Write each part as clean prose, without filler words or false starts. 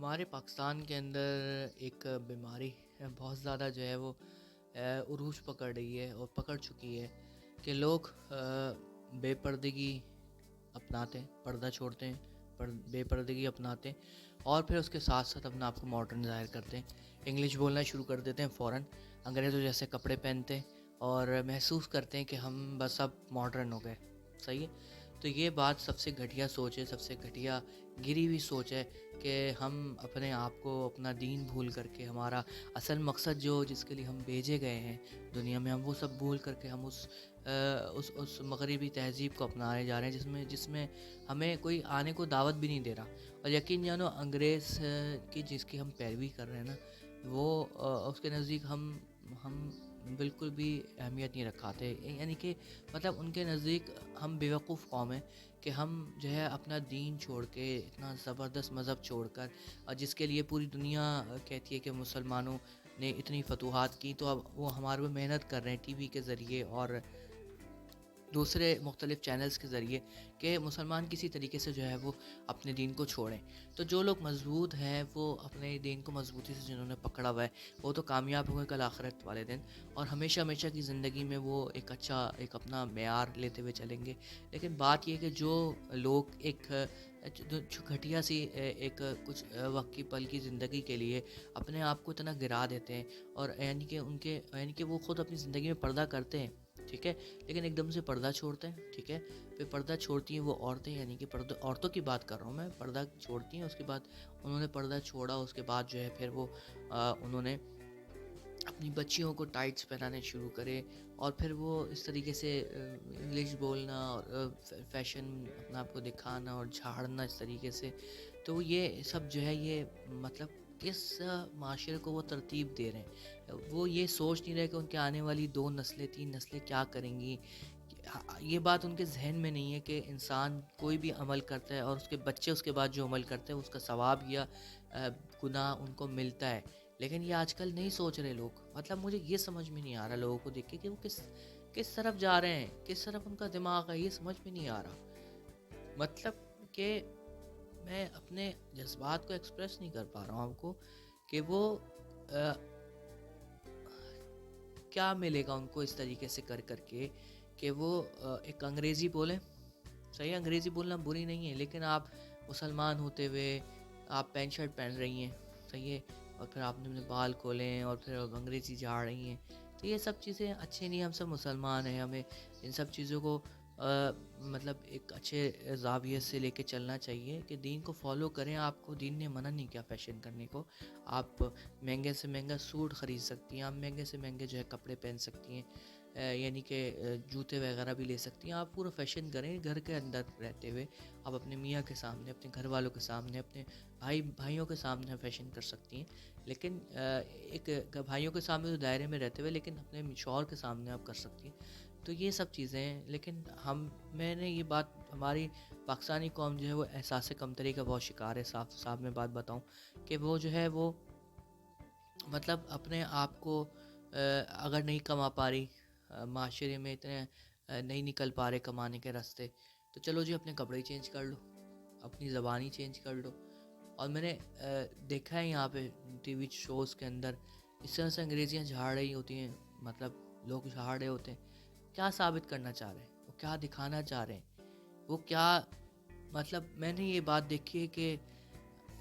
ہمارے پاکستان کے اندر ایک بیماری بہت زیادہ جو ہے وہ عروج پکڑ رہی ہے اور پکڑ چکی ہے کہ لوگ بے پردگی اپناتے ہیں، پردہ چھوڑتے ہیں، بے پردگی اپناتے ہیں اور پھر اس کے ساتھ ساتھ اپنا آپ کو ماڈرن ظاہر کرتے ہیں، انگلش بولنا شروع کر دیتے ہیں فوراً، انگریزوں جیسے کپڑے پہنتے ہیں اور محسوس کرتے ہیں کہ ہم بس اب ماڈرن ہو گئے. صحیح ہے. تو یہ بات سب سے گھٹیا سوچ ہے، سب سے گھٹیا گری ہوئی سوچ ہے کہ ہم اپنے آپ کو اپنا دین بھول کر کے ہمارا اصل مقصد جو جس کے لیے ہم بھیجے گئے ہیں دنیا میں، ہم وہ سب بھول کر کے ہم اس مغربی تہذیب کو اپنانے جا رہے ہیں جس میں ہمیں کوئی آنے کو دعوت بھی نہیں دے رہا. اور یقین جانو انگریز کی جس کی ہم پیروی کر رہے ہیں نا، وہ اس کے نزدیک ہم بالکل بھی اہمیت نہیں رکھاتے. یعنی کہ مطلب ان کے نزدیک ہم بیوقوف قوم ہیں کہ ہم جو ہے اپنا دین چھوڑ کے اتنا زبردست مذہب چھوڑ کر، اور جس کے لیے پوری دنیا کہتی ہے کہ مسلمانوں نے اتنی فتوحات کی، تو اب وہ ہمارے پہ محنت کر رہے ہیں ٹی وی کے ذریعے اور دوسرے مختلف چینلز کے ذریعے کہ مسلمان کسی طریقے سے جو ہے وہ اپنے دین کو چھوڑیں. تو جو لوگ مضبوط ہیں وہ اپنے دین کو مضبوطی سے جنہوں نے پکڑا ہوا ہے وہ تو کامیاب ہوئے کل آخرت والے دن، اور ہمیشہ ہمیشہ کی زندگی میں وہ ایک اپنا معیار لیتے ہوئے چلیں گے. لیکن بات یہ کہ جو لوگ ایک گھٹیا سی ایک کچھ وقت کی پل کی زندگی کے لیے اپنے آپ کو اتنا گرا دیتے ہیں، اور یعنی کہ وہ خود اپنی زندگی میں پردہ کرتے ہیں، ٹھیک ہے، لیکن ایک دم سے پردہ چھوڑتے ہیں. ٹھیک ہے، پھر پردہ چھوڑتی ہیں وہ عورتیں، یعنی کہ عورتوں کی بات کر رہا ہوں میں، پردہ چھوڑتی ہیں، اس کے بعد انہوں نے پردہ چھوڑا، اس کے بعد جو ہے پھر وہ انہوں نے اپنی بچیوں کو ٹائٹس پہنانے شروع کرے، اور پھر وہ اس طریقے سے انگلش بولنا اور فیشن اپنا آپ کو دکھانا اور جھاڑنا اس طریقے سے. تو یہ سب جو ہے یہ مطلب کس معاشرے کو وہ ترتیب دے رہے ہیں. وہ یہ سوچ نہیں رہے کہ ان کے آنے والی 2 نسلیں 3 نسلیں کیا کریں گی. یہ بات ان کے ذہن میں نہیں ہے کہ انسان کوئی بھی عمل کرتا ہے اور اس کے بچے اس کے بعد جو عمل کرتے ہیں اس کا ثواب یا گناہ ان کو ملتا ہے. لیکن یہ آج کل نہیں سوچ رہے لوگ. مطلب مجھے یہ سمجھ میں نہیں آ رہا لوگوں کو دیکھ کے کہ وہ کس طرف جا رہے ہیں، کس طرف ان کا دماغ ہے، یہ سمجھ میں نہیں آ رہا. مطلب کہ میں اپنے جذبات کو ایکسپریس نہیں کر پا رہا ہوں آپ کو کہ وہ کیا ملے گا ان کو اس طریقے سے کر کر کے کہ وہ ایک انگریزی بولیں. صحیح، انگریزی بولنا بری نہیں ہے، لیکن آپ مسلمان ہوتے ہوئے آپ پینٹ شرٹ پہن رہی ہیں، صحیح ہے، اور پھر آپ نے اپنے بال کھولیں اور پھر انگریزی جھاڑ رہی ہیں. تو یہ سب چیزیں اچھی نہیں. ہم سب مسلمان ہیں، ہمیں ان سب چیزوں کو مطلب ایک اچھے زاویے سے لے کے چلنا چاہیے کہ دین کو فالو کریں. آپ کو دین نے منع نہیں کیا فیشن کرنے کو. آپ مہنگے سے مہنگا سوٹ خرید سکتی ہیں، آپ مہنگے سے مہنگے جو ہے کپڑے پہن سکتی ہیں، یعنی کہ جوتے وغیرہ بھی لے سکتی ہیں. آپ پورا فیشن کریں گھر کے اندر رہتے ہوئے. آپ اپنے میاں کے سامنے، اپنے گھر والوں کے سامنے، اپنے بھائیوں کے سامنے فیشن کر سکتی ہیں، لیکن ایک بھائیوں کے سامنے تو دائرے میں رہتے ہوئے، لیکن اپنے شوہر کے سامنے آپ کر سکتی ہیں. تو یہ سب چیزیں ہیں. لیکن میں نے یہ بات، ہماری پاکستانی قوم جو ہے وہ احساس کمتری کا بہت شکار ہے. صاحب میں بات بتاؤں کہ وہ جو ہے وہ مطلب اپنے آپ کو اگر نہیں کما پا رہی، معاشرے میں اتنے نہیں نکل پا رہے کمانے کے راستے، تو چلو جی اپنے کپڑے چینج کر لو، اپنی زبان ہی چینج کر لو. اور میں نے دیکھا ہے یہاں پہ ٹی وی شوز کے اندر اس طرح سے انگریزیاں جھاڑ رہی ہوتی ہیں، مطلب لوگ جھاڑ رہے ہوتے ہیں. کیا ثابت کرنا چاہ رہے ہیں وہ، کیا دکھانا چاہ رہے ہیں وہ، کیا مطلب. میں نے یہ بات دیکھی ہے کہ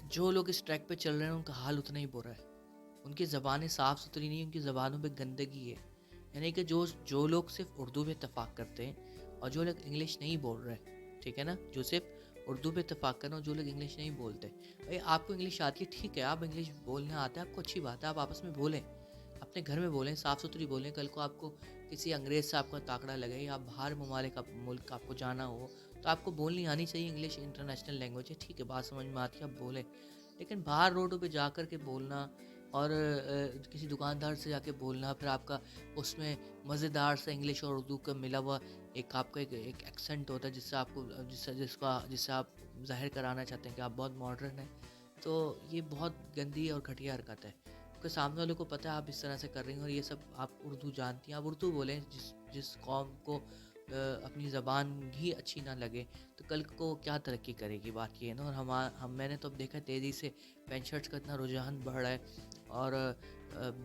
جو لوگ اس ٹریک پہ چل رہے ہیں ان کا حال اتنا ہی برا ہے. ان کی زبانیں صاف ستھری نہیں، ان کی زبانوں پہ گندگی ہے. یعنی کہ جو لوگ صرف اردو پہ اتفاق کرتے ہیں اور جو لوگ انگلش نہیں بول رہے، ٹھیک ہے نا، جو صرف اردو پہ اتفاق کرنا اور جو لوگ انگلش نہیں بولتے. بھائی آپ کو انگلش آتی ہے، ٹھیک ہے، آپ انگلش بولنا آتا ہے آپ کو، اچھی بات ہے، آپ آپس میں بولیں، اپنے گھر میں بولیں، صاف ستھری بولیں. کل کو آپ کو کسی انگریز سے آپ کا تاکڑا لگے یا باہر ملک آپ کو جانا ہو تو آپ کو بولنی آنی چاہیے. انگلش انٹرنیشنل لینگویج ہے، ٹھیک ہے، بات سمجھ میں آتی ہے، آپ بولیں. لیکن باہر روڈوں پہ جا کر کے بولنا اور کسی دکاندار سے جا کے بولنا، پھر آپ کا اس میں مزیدار سے انگلش اور اردو کا ملا ہوا ایک آپ کا ایک ایکسنٹ ہوتا ہے جس سے آپ کو جس سے آپ ظاہر کرانا چاہتے ہیں کہ آپ بہت ماڈرن ہیں. تو یہ بہت گندی اور گھٹیا حرکت ہے کیونکہ سامنے والوں کو پتہ ہے آپ اس طرح سے کر رہی ہیں، اور یہ سب آپ اردو جانتی ہیں. آپ اردو بولیں. جس قوم کو اپنی زبان ہی اچھی نہ لگے تو کل کو کیا ترقی کرے گی؟ بات یہ ہے نا. اور میں نے تو اب دیکھا تیزی سے پینٹ شرٹس کا اتنا رجحان بڑھ رہا ہے اور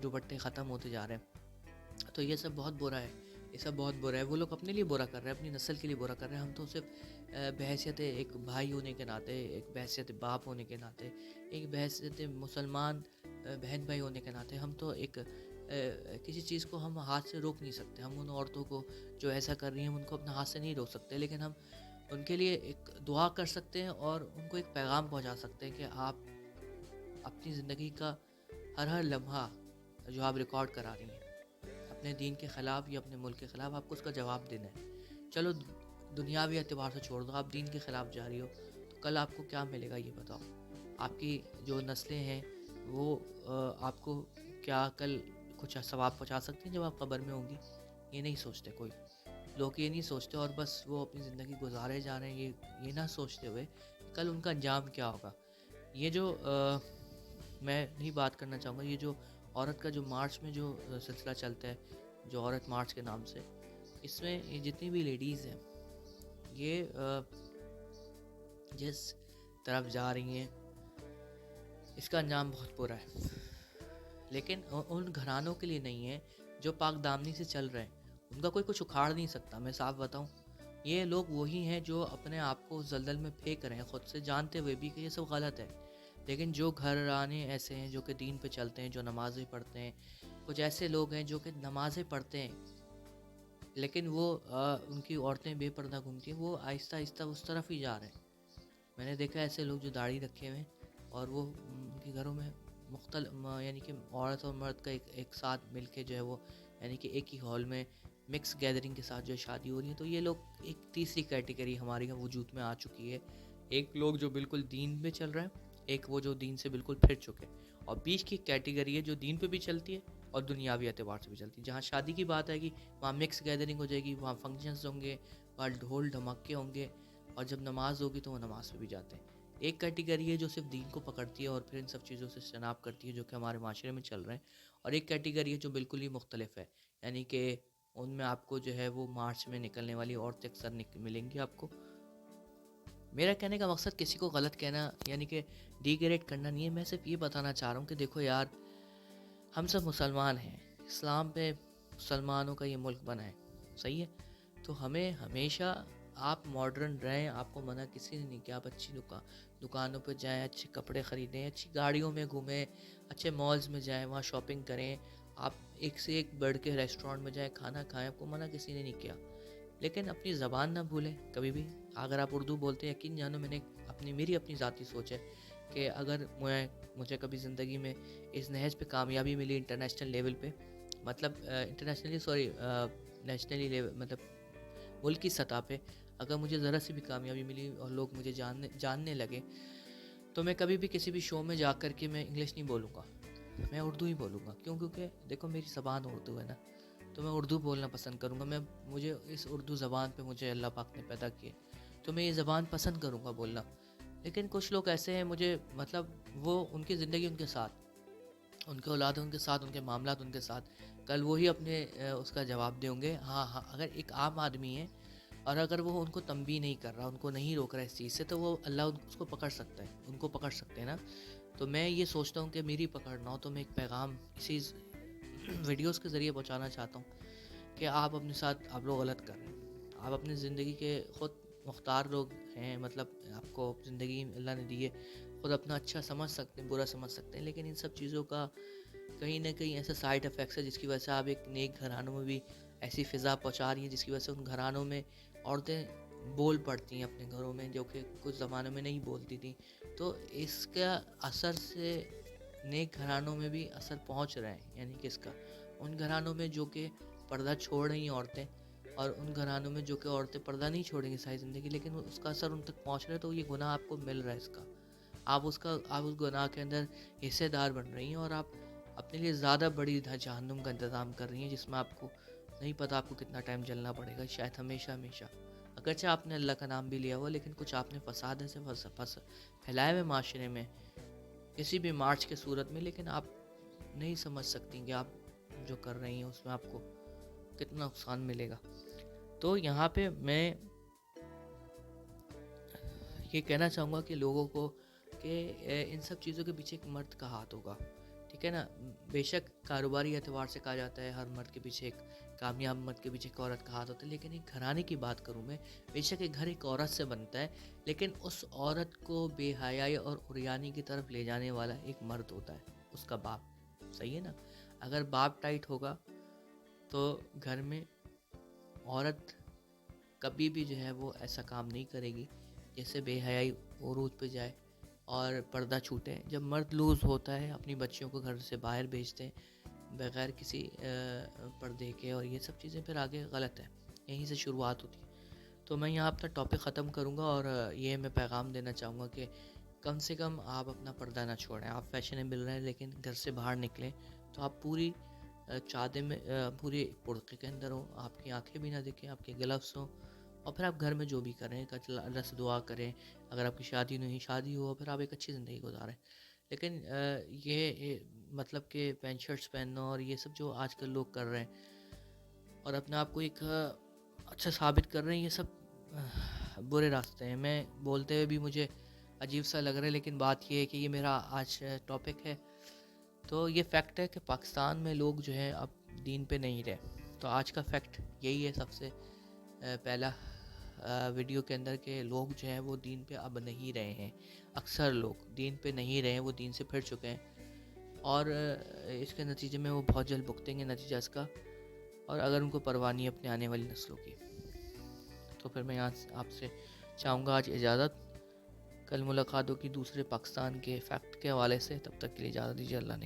دوپٹے ختم ہوتے جا رہے ہیں. تو یہ سب بہت برا ہے، یہ سب بہت برا ہے. وہ لوگ اپنے لیے برا کر رہے ہیں، اپنی نسل کے لیے برا کر رہے ہیں. ہم تو صرف بحیثیت ایک بھائی ہونے کے ناطے، ایک بحیثیت باپ ہونے کے ناطے، ایک بحیثیت مسلمان بہن بھائی ہونے کے ناطے ہم تو ایک کسی چیز کو ہم ہاتھ سے روک نہیں سکتے. ہم ان عورتوں کو جو ایسا کر رہی ہیں ہم ان کو اپنا ہاتھ سے نہیں روک سکتے، لیکن ہم ان کے لیے ایک دعا کر سکتے ہیں اور ان کو ایک پیغام پہنچا سکتے ہیں کہ آپ اپنی زندگی کا ہر لمحہ جو آپ ریکارڈ کرا رہی ہیں اپنے دین کے خلاف یا اپنے ملک کے خلاف، آپ کو اس کا جواب دینا ہے. چلو دنیاوی اعتبار سے چھوڑ دو، آپ دین کے خلاف جا رہی ہو تو کل آپ کو کیا ملے گا یہ بتاؤ. آپ کی جو نسلیں ہیں وہ آپ کو کیا کل کچھ ثواب پہنچا سکتی ہیں جب آپ قبر میں ہوں گی؟ یہ نہیں سوچتے کوئی لوگ، یہ نہیں سوچتے. اور بس وہ اپنی زندگی گزارے جا رہے ہیں یہ نہ سوچتے ہوئے کل ان کا انجام کیا ہوگا. یہ جو میں نہیں بات کرنا چاہوں گا، یہ جو عورت کا جو مارچ میں جو سلسلہ چلتا ہے، جو عورت مارچ کے نام سے، اس میں یہ جتنی بھی لیڈیز ہیں یہ جس طرف جا رہی ہیں اس کا انجام بہت برا ہے. لیکن ان گھرانوں کے لیے نہیں ہے جو پاک دامنی سے چل رہے ہیں، ان کا کوئی کچھ اکھاڑ نہیں سکتا. میں صاف بتاؤں، یہ لوگ وہی ہیں جو اپنے آپ کو زلزل میں پھینک رہے ہیں خود سے جانتے ہوئے بھی کہ یہ سب غلط ہے. لیکن جو گھرانے ایسے ہیں جو کہ دین پہ چلتے ہیں، جو نمازیں پڑھتے ہیں، کچھ ایسے لوگ ہیں جو کہ نمازیں پڑھتے ہیں لیکن وہ ان کی عورتیں بے پردہ گھومتی ہیں، وہ آہستہ آہستہ اس طرف ہی جا رہے ہیں. میں نے دیکھا ایسے لوگ جو داڑھی رکھے ہوئے ہیں اور وہ ان کے گھروں میں مختلف یعنی کہ عورت اور مرد کا ایک ساتھ مل کے جو ہے وہ یعنی کہ ایک ہی ہال میں مکس گیدرنگ کے ساتھ جو شادی ہو رہی ہے. تو یہ لوگ ایک تیسری کیٹیگری ہمارے یہاں وجود میں آ چکی ہے. ایک لوگ جو بالکل دین پہ چل رہے ہیں، ایک وہ جو دین سے بالکل پھر چکے، اور بیچ کی کیٹیگری ہے جو دین پہ بھی چلتی ہے اور دنیاوی اعتبار سے بھی چلتی ہے. جہاں شادی کی بات آئے گی وہاں مکس گیدرنگ ہو جائے گی، وہاں فنکشنز ہوں گے، وہاں ڈھول دھماکے ہوں گے، اور جب نماز ہوگی تو وہ نماز پہ بھی جاتے ہیں. ایک کیٹیگری ہے جو صرف دین کو پکڑتی ہے اور پھر ان سب چیزوں سے اجتناب کرتی ہے جو کہ ہمارے معاشرے میں چل رہے ہیں. اور ایک کیٹیگری ہے جو بالکل ہی مختلف ہے، یعنی کہ ان میں آپ کو جو ہے وہ مارچ میں نکلنے والی عورتیں اکثر ملیں گی آپ کو. میرا کہنے کا مقصد کسی کو غلط کہنا یعنی کہ ڈیگریڈ کرنا نہیں ہے. میں صرف یہ بتانا چاہ رہا ہوں کہ دیکھو یار، ہم سب مسلمان ہیں، اسلام پہ مسلمانوں کا یہ ملک بنا ہے، صحیح ہے؟ تو ہمیں ہمیشہ آپ ماڈرن رہیں، آپ کو منع کسی نے نہیں کیا. آپ اچھی دکانوں پہ جائیں، اچھے کپڑے خریدیں، اچھی گاڑیوں میں گھومیں، اچھے مالز میں جائیں، وہاں شاپنگ کریں، آپ ایک سے ایک بڑھ کے ریسٹورینٹ میں جائیں، کھانا کھائیں، آپ کو منع کسی نے نہیں کیا. لیکن اپنی زبان نہ بھولیں کبھی بھی. اگر آپ اردو بولتے ہیں، یقین جانو میں نے میری اپنی ذاتی سوچ ہے کہ اگر مجھے کبھی زندگی میں اس نہج پہ کامیابی ملی انٹرنیشنل لیول پہ، مطلب نیشنلی لیول، مطلب ملک کی سطح پہ اگر مجھے ذرا سی بھی کامیابی ملی اور لوگ مجھے جاننے لگے، تو میں کبھی بھی کسی بھی شو میں جا کر کے میں انگلش نہیں بولوں گا، میں اردو ہی بولوں گا. کیونکہ دیکھو میری زبان اردو ہے نا، تو میں اردو بولنا پسند کروں گا. مجھے اس اردو زبان پہ مجھے اللہ پاک نے پیدا کیے تو میں یہ زبان پسند کروں گا بولنا. لیکن کچھ لوگ ایسے ہیں مجھے مطلب وہ ان کی زندگی ان کے ساتھ، ان کے اولاد ان کے ساتھ، ان کے معاملات ان کے ساتھ، کل وہی اپنے اس کا جواب دیں گے. ہاں اگر ایک عام آدمی ہے اور اگر وہ ان کو تنبیہ نہیں کر رہا، ان کو نہیں روک رہا اس چیز سے، تو وہ اللہ اس کو پکڑ سکتا ہے، ان کو پکڑ سکتے ہیں نا. تو میں یہ سوچتا ہوں کہ میری پکڑ نہ ہو تو میں ایک پیغام اسی ویڈیوز کے ذریعے پہنچانا چاہتا ہوں کہ آپ اپنے ساتھ آپ لوگ غلط کر رہے ہیں. آپ اپنی زندگی کے خود مختار لوگ ہیں، مطلب آپ کو زندگی اللہ نے دی ہے، خود اپنا اچھا سمجھ سکتے ہیں، برا سمجھ سکتے ہیں. لیکن ان سب چیزوں کا کہیں نہ کہیں ایسا سائڈ افیکٹس ہے جس کی وجہ سے آپ ایک نیک گھرانوں میں بھی ایسی فضا پہنچا رہی ہیں جس کی وجہ سے ان گھرانوں میں عورتیں بول پڑتی ہیں اپنے گھروں میں جو کہ کچھ زمانے میں نہیں بولتی تھیں. تو اس کا اثر سے نیک گھرانوں میں بھی اثر پہنچ رہا ہے، یعنی کہ اس کا ان گھرانوں میں جو کہ پردہ چھوڑ رہی ہیں عورتیں، اور ان گھرانوں میں جو کہ عورتیں پردہ نہیں چھوڑیں گی ساری زندگی لیکن اس کا اثر ان تک پہنچ رہا ہے. تو یہ گناہ آپ کو مل رہا ہے، اس کا آپ اس گناہ کے اندر حصے دار بن رہی ہیں، اور آپ اپنے لیے زیادہ بڑی جہنم کا انتظام کر رہی ہیں جس میں آپ کو نہیں پتہ آپ کو کتنا ٹائم جلنا پڑے گا، شاید ہمیشہ. اگرچہ آپ نے اللہ کا نام بھی لیا ہوا لیکن کچھ آپ نے فساد ایسے پھیلائے ہوئے معاشرے میں کسی بھی مارچ کے صورت میں، لیکن آپ نہیں سمجھ سکتی کہ آپ جو کر رہی ہیں اس میں آپ کو کتنا نقصان ملے گا. تو یہاں پہ میں یہ کہنا چاہوں گا کہ لوگوں کو کہ ان سب چیزوں کے پیچھے ایک مرد کا ہاتھ ہوگا، ٹھیک ہے نا. بے شک کاروباری اعتبار سے کہا جاتا ہے ہر مرد کے پیچھے ایک کامیاب مرد کے پیچھے ایک عورت کا ہاتھ ہوتا ہے، لیکن ایک گھرانے کی بات کروں میں، بے شک ایک گھر ایک عورت سے بنتا ہے، لیکن اس عورت کو بے حیائی اور عریانی کی طرف لے جانے والا ایک مرد ہوتا ہے، اس کا باپ. صحیح ہے نا. اگر باپ ٹائٹ ہوگا تو گھر میں عورت کبھی بھی جو ہے وہ ایسا کام نہیں کرے گی جیسے بے حیائی عروج پہ جائے اور پردہ چھوٹے. جب مرد لوز ہوتا ہے اپنی بچیوں کو گھر سے باہر بھیجتے ہیں بغیر کسی پردے کے، اور یہ سب چیزیں پھر آگے غلط ہے، یہیں سے شروعات ہوتی ہے. تو میں یہاں اپنا ٹاپک ختم کروں گا اور یہ میں پیغام دینا چاہوں گا کہ کم سے کم آپ اپنا پردہ نہ چھوڑیں. آپ فیشنیبل رہیں لیکن گھر سے باہر نکلیں تو آپ پوری چادر میں پورے پردے کے اندر ہوں، آپ کی آنکھیں بھی نہ دکھیں، آپ کے گلفس ہوں، اور پھر آپ گھر میں جو بھی کریں اللہ سے دعا کریں. اگر آپ کی شادی نہیں شادی ہو پھر آپ ایک اچھی زندگی گزاریں. لیکن یہ مطلب کہ پینٹ شرٹس پہننا اور یہ سب جو آج کل لوگ کر رہے ہیں اور اپنے آپ کو ایک اچھا ثابت کر رہے ہیں، یہ سب برے راستے ہیں. میں بولتے ہوئے بھی مجھے عجیب سا لگ رہا ہے، لیکن بات یہ ہے کہ یہ میرا آج ٹاپک ہے. تو یہ فیکٹ ہے کہ پاکستان میں لوگ جو ہیں اب دین پہ نہیں رہے. تو آج کا فیکٹ یہی ہے سب سے پہلا ویڈیو کے اندر، کہ لوگ جو ہیں وہ دین پہ اب نہیں رہے ہیں. اکثر لوگ دین پہ نہیں رہے ہیں، وہ دین سے پھر چکے ہیں، اور اس کے نتیجے میں وہ بہت جلد بھگتیں گے نتیجہ اس کا. اور اگر ان کو پرواہ نہیں اپنے آنے والی نسلوں کی، تو پھر میں یہاں آپ سے چاہوں گا آج اجازت. کل ملاقات ہوگی دوسرے پاکستان کے فیکٹ کے حوالے سے. تب تک کے لیے اجازت دیجیے. اللہ نے